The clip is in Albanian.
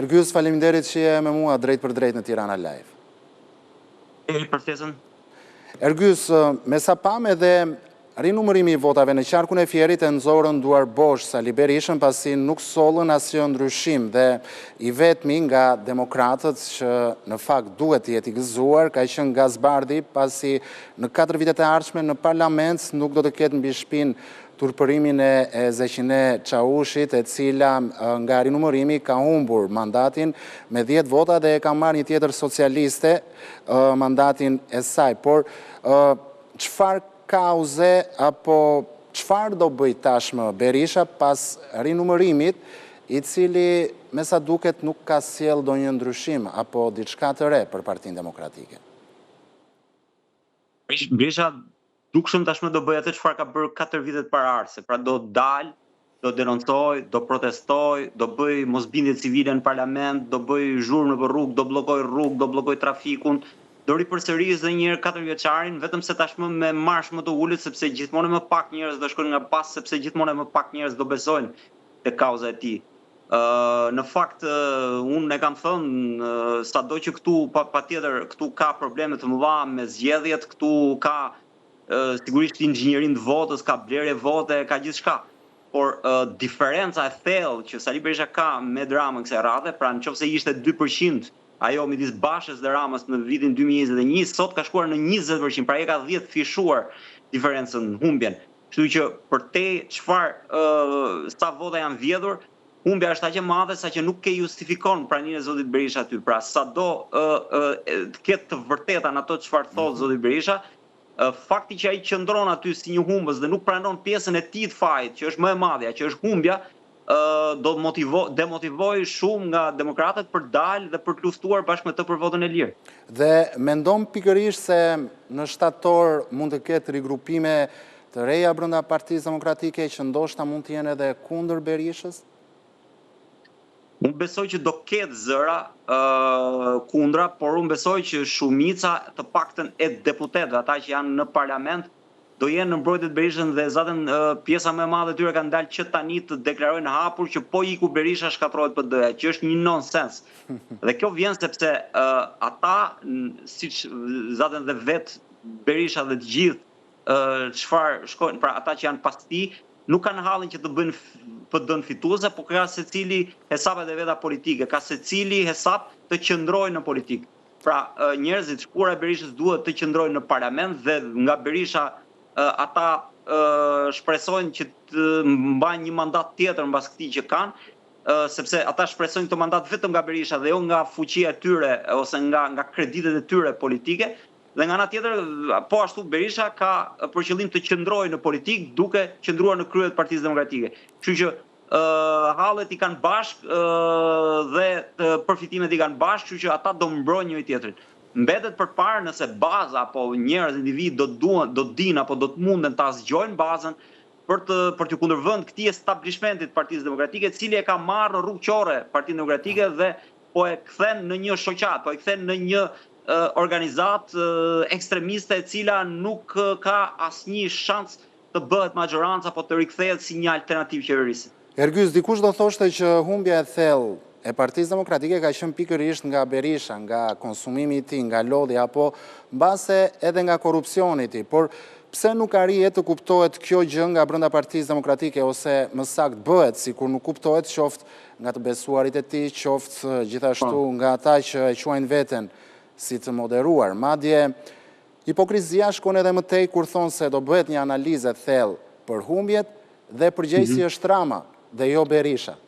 Ergjys, faleminderit që je me mua drejt për drejt në Tirana Live. Përftesën. Ergjys, me sa pam edhe rinumërimi i votave në qarkun e Fierit e nxorën duar bosh Sali Berishën pasi nuk sollën asnjë ndryshim dhe i vetmi nga demokratët që në fakt duhet të jetë i gëzuar ka qenë Gazbardi pasi në 4 vitet e ardhshme në parlament nuk do të ketë mbi shpinë turpërimin e Zeqine Çaushit, e cila nga rinumërimi ka humbur mandatin me 10 vota dhe ka marrë një tjetër socialiste mandatin e saj. Por çfarë kauze apo çfarë do bëj tashmë Berisha pas rinumërimit i cili me sa duket nuk ka sjell ndonjë ndryshim apo diçka të re për Partinë Demokratike? Berisha dukshëm tashmë do bëj atë çfarë ka bërë 4 vitet paraardhse, pra do dalë, do denoncoj, do protestoj, do bëj mosbindje civile në parlament, do bëj zhurmë nëpër rrugë, do bllokoj rrugë, do bllokoj trafikun, do ripërsërisë edhe një herë 4 vjeçarin, vetëm se tashmë me marsh më të ulët sepse gjithmonë më pak njerëz do shkojnë nga pas, sepse gjithmonë më pak njerëz do besojnë te kauza e tij. Në fakt unë e kam thënë sado që këtu patjetër këtu ka probleme të mëdha me zgjedhjet, këtu ka sigurisht inxhinierin të votës, ka blerje vote, ka gjithçka. Por diferenca e thellë që Sali Berisha ka me Ramën kësaj radhe, pra nëse ishte 2% ajo midis Bashës dhe Ramës në vitin 2021, sot ka shkuar në 20%, pra e ka 10 fishuar diferencën, humbjen. Kështu që për te çfarë sa vota janë vjedhur, humbja është aq e madhe sa që nuk ke justifikon praninë e zotit Berisha aty. Pra sado të ketë të vërteta në ato çfarë thotë zoti Berisha, fakti që ai qëndron aty si një humbës dhe nuk pranon pjesën e tij të fajit, që është më e madhja, që është humbja, do demotivoj shumë nga demokratët për dalë dhe për të luftuar bashkë me të për votën e lirë. Dhe mendon pikërisht se në shtator mund të ketë rigrupime të reja brenda Partisë Demokratike që ndoshta mund të jenë edhe kundër Berishës? Unë besoj që do ketë zëra kundra, por unë besoj që shumica të paktën e deputetëve, ata që janë në parlament, do jenë në mbrojtje të Berishës dhe zaten pjesa më e madhe e tyre kanë dalë që tani të deklarojnë hapur që po iku Berisha shkatërrohet PD-ja, që është një nonsens. Dhe kjo vjen sepse ata, siç zaten dhe vetë Berisha dhe të gjithë çfarë shkojnë, pra ata që janë pas tij, nuk kanë hallin që të bëjnë PD-n fituese, por ka secili hesapet e veta politike, ka secili hesap të qëndrojë në politikë. Pra njerëzit shkura e Berishës duhet të qëndrojnë në parlament dhe nga Berisha ata shpresojnë që të mbajnë një mandat tjetër mbas këtij që kanë, sepse ata shpresojnë këtë mandat vetëm nga Berisha dhe jo nga fuqia e tyre ose nga kreditet e tyre politike. Dhe nga ana tjetër, po ashtu Berisha ka për qëllim të qëndrojë në politikë duke qëndruar në krye të Partisë Demokratike. Kështu që hallet i kanë bashkë dhe përfitimet i kanë bashkë, kështu që ata do mbrojnë njëri tjetrin. Mbetet përpara nëse baza apo njerëz individ do dinë apo do të munden ta zgjojnë bazën për të kundërvënë këtij establishmentit të Partisë Demokratike, i cili e ka marrë rrugëqore Partinë Demokratike dhe po e kthen në një shoqat, po e kthen në një organizatë ekstremiste e cila nuk ka asnjë shans të bëhet majoranca apo të rikthehet si një alternativë qeverisë. Ergjys, dikush do thoshte që humbja e thellë e Partisë Demokratike ka qenë pikërisht nga Berisha, nga konsumimi i tij, nga lodhja apo mbase edhe nga korrupsioni i tij. Por pse nuk arrihet të kuptohet kjo gjë nga brenda Partisë Demokratike ose më saktë bëhet sikur nuk kuptohet qoftë nga të besuarit e tij, qoftë gjithashtu nga ata që e quajnë veten si të moderuar. Madje hipokrizia shkon edhe më tej kur thonë se do bëhet një analizë thellë për humbjet dhe përgjegjësi është Rama dhe jo Berisha.